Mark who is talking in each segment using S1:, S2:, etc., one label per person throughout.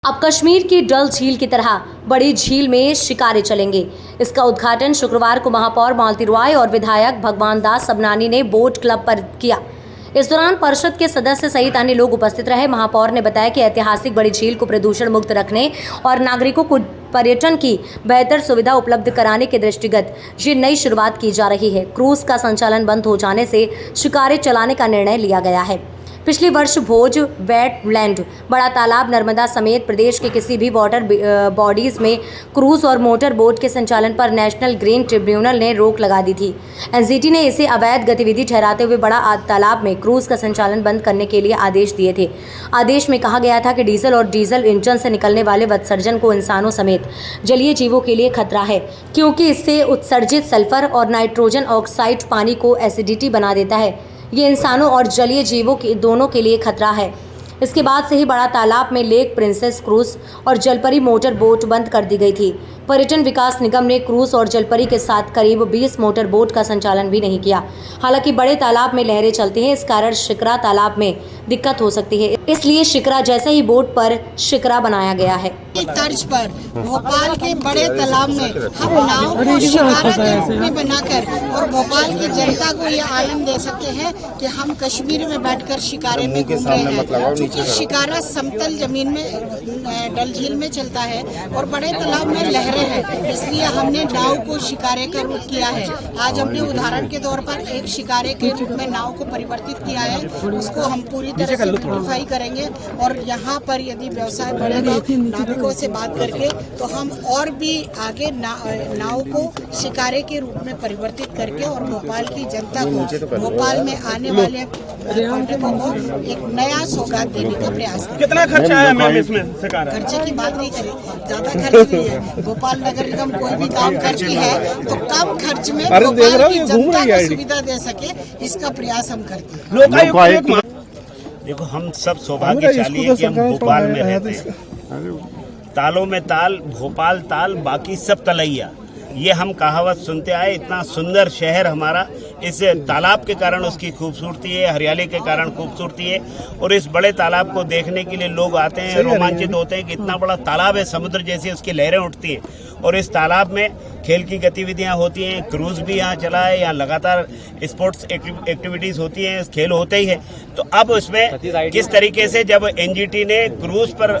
S1: अब कश्मीर की डल झील की तरह बड़ी झील में शिकारे चलेंगे। इसका उद्घाटन शुक्रवार को महापौर मालती रॉय और विधायक भगवान दास सबनानी ने बोट क्लब पर किया। इस दौरान परिषद के सदस्य सहित अन्य लोग उपस्थित रहे। महापौर ने बताया कि ऐतिहासिक बड़ी झील को प्रदूषण मुक्त रखने और नागरिकों को पर्यटन की बेहतर सुविधा उपलब्ध कराने के दृष्टिगत ये नई शुरुआत की जा रही है। क्रूज का संचालन बंद हो जाने से शिकारे चलाने का निर्णय लिया गया है। पिछले वर्ष भोज, वेटलैंड, बड़ा तालाब, नर्मदा समेत प्रदेश के किसी भी वाटर बॉडीज में क्रूज और मोटर बोट के संचालन पर नेशनल ग्रीन ट्रिब्यूनल ने रोक लगा दी थी। एनजीटी ने इसे अवैध गतिविधि ठहराते हुए बड़ा तालाब में क्रूज का संचालन बंद करने के लिए आदेश दिए थे। आदेश में कहा गया था कि डीजल और डीजल इंजन से निकलने वाले उत्सर्जन को इंसानों समेत जलीय जीवों के लिए खतरा है, क्योंकि इससे उत्सर्जित सल्फर और नाइट्रोजन ऑक्साइड पानी को एसिडिटी बना देता है। ये इंसानों और जलीय जीवों के दोनों के लिए खतरा है। इसके बाद से ही बड़ा तालाब में लेक प्रिंसेस क्रूज और जलपरी मोटर बोट बंद कर दी गई थी। पर्यटन विकास निगम ने क्रूज और जलपरी के साथ करीब 20 मोटर बोट का संचालन भी नहीं किया। हालांकि बड़े तालाब में लहरें चलती हैं, इस कारण शिकरा तालाब में दिक्कत हो सकती है, इसलिए शिकरा जैसे ही बोट पर शिकरा बनाया गया है।
S2: तर्ज पर भोपाल के बड़े तालाब में हम नाव को शिकारा के रूप में बनाकर और भोपाल की जनता को ये आनंद दे सकते हैं कि हम कश्मीर में बैठकर शिकारे में घूम रहे हैं। क्योंकि शिकारा समतल जमीन में डल झील में चलता है और बड़े तालाब में लहरें हैं, इसलिए हमने नाव को शिकारे का रूप किया है। आज हमने उदाहरण के तौर पर एक शिकारे के रूप में नाव को परिवर्तित किया है। उसको हम पूरी तरह से ब्यूटिफाई करेंगे और यहाँ पर यदि व्यवसाय बढ़ेगा नाविकों से बात करके तो हम और भी आगे नाव को शिकारे के रूप में परिवर्तित करके और भोपाल की जनता को भोपाल में आने वाले पर्यटकों को एक नया सौगात देने का प्रयास करें।
S3: कितना खर्चा है मैम इसमें?
S2: खर्चे की बात नहीं करें, ज्यादा खर्च नहीं है। भोपाल नगर निगम कोई भी काम करती है तो कम खर्च में भोपाल की जनता को सुविधा दे सके, इसका प्रयास हम करते हैं।
S4: देखो, हम सब सौभाग्यशाली है कि हम भोपाल में रहते हैं। तालों में ताल, भोपाल ताल, बाकी सब तलैया, ये हम कहावत सुनते आए। इतना सुंदर शहर हमारा इस तालाब के कारण उसकी खूबसूरती है, हरियाली के कारण खूबसूरती है। और इस बड़े तालाब को देखने के लिए लोग आते हैं, रोमांचित होते हैं कि इतना बड़ा तालाब है, समुद्र जैसी उसकी लहरें उठती हैं। और इस तालाब में खेल की गतिविधियां होती हैं, क्रूज भी यहाँ चला है, यहाँ लगातार स्पोर्ट्स एक्टिविटीज़ होती हैं, खेल होते ही है। तो अब उसमें किस तरीके से जब एनजीटी ने क्रूज पर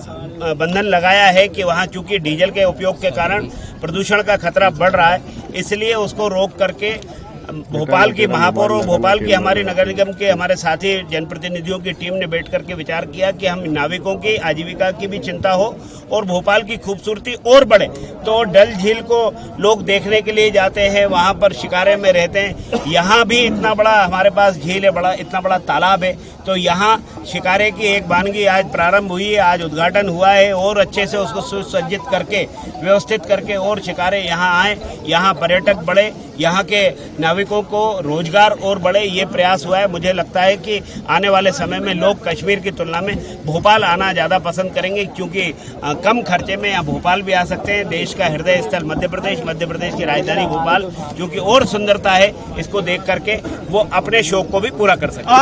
S4: बंधन लगाया है कि वहाँ चूंकि डीजल के उपयोग के कारण प्रदूषण का खतरा बढ़ रहा है, इसलिए उसको रोक करके भोपाल की महापौर और भोपाल की हमारी नगर निगम के हमारे साथी जनप्रतिनिधियों की टीम ने बैठ करके विचार किया कि हम नाविकों की आजीविका की भी चिंता हो और भोपाल की खूबसूरती और बढ़े। तो डल झील को लोग देखने के लिए जाते हैं, वहाँ पर शिकारे में रहते हैं। यहाँ भी इतना बड़ा हमारे पास झील है, इतना बड़ा तालाब है, तो यहाँ शिकारे की एक वानगी आज प्रारंभ हुई है, आज उद्घाटन हुआ है। और अच्छे से उसको सुसज्जित करके व्यवस्थित करके और शिकारे यहाँ आए, यहाँ पर्यटक बढ़े, यहाँ के नाविकों को रोजगार और बढ़े, ये प्रयास हुआ है। मुझे लगता है कि आने वाले समय में लोग कश्मीर की तुलना में भोपाल आना ज़्यादा पसंद करेंगे, क्योंकि कम खर्चे में यहाँ भोपाल भी आ सकते हैं। देश का हृदय स्थल मध्य प्रदेश की राजधानी भोपाल, क्योंकि और सुंदरता है, इसको देख करके वो अपने शौक को भी पूरा कर सकते हैं।